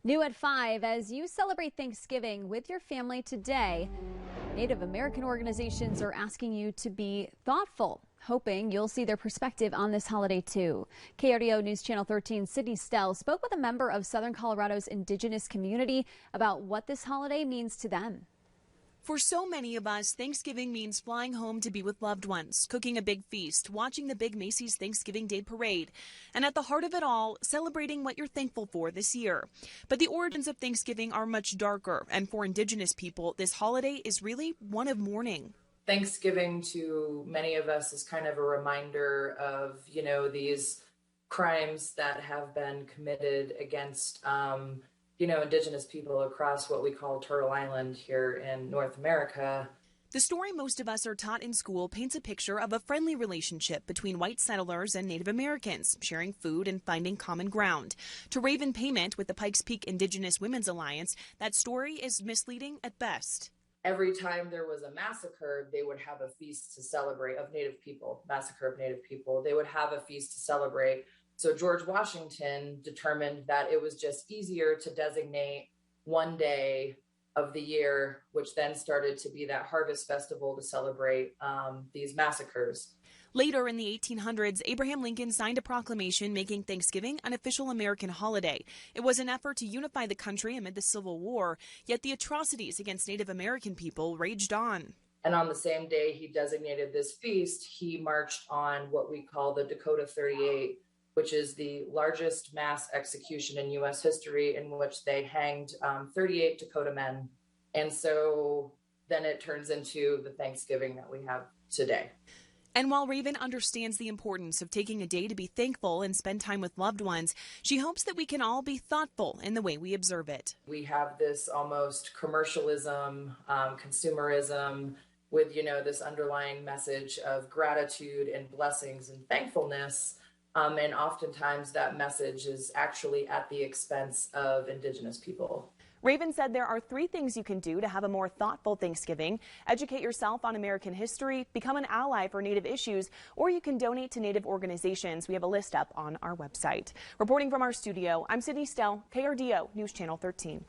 New at 5, as you celebrate Thanksgiving with your family today, Native American organizations are asking you to be thoughtful, hoping you'll see their perspective on this holiday too. KRDO News Channel 13 Sydney Stell spoke with a member of Southern Colorado's Indigenous community about what this holiday means to them. For so many of us, Thanksgiving means flying home to be with loved ones, cooking a big feast, watching the big Macy's Thanksgiving Day Parade, and at the heart of it all, celebrating what you're thankful for this year. But the origins of Thanksgiving are much darker, and for Indigenous people, this holiday is really one of mourning. Thanksgiving to many of us is kind of a reminder of, these crimes that have been committed against Indigenous people across what we call Turtle Island here in North America. The story most of us are taught in school paints a picture of a friendly relationship between white settlers and Native Americans, sharing food and finding common ground. To Raven Payment with the Pikes Peak Indigenous Women's Alliance, that story is misleading at best. Every time there was a massacre, they would have a feast to celebrate of Native people, massacre of Native people. They would have a feast to celebrate. So George Washington determined that it was just easier to designate one day of the year, which then started to be that harvest festival to celebrate these massacres. Later in the 1800s, Abraham Lincoln signed a proclamation making Thanksgiving an official American holiday. It was an effort to unify the country amid the Civil War, yet the atrocities against Native American people raged on. And on the same day he designated this feast, he marched on what we call the Dakota 38, which is the largest mass execution in U.S. history, in which they hanged 38 Dakota men. And so then it turns into the Thanksgiving that we have today. And while Raven understands the importance of taking a day to be thankful and spend time with loved ones, she hopes that we can all be thoughtful in the way we observe it. We have this almost commercialism, consumerism, with, this underlying message of gratitude and blessings and thankfulness. And oftentimes that message is actually at the expense of Indigenous people. Raven said there are 3 things you can do to have a more thoughtful Thanksgiving: educate yourself on American history, become an ally for Native issues, or you can donate to Native organizations. We have a list up on our website. Reporting from our studio, I'm Sydney Stell, KRDO News Channel 13.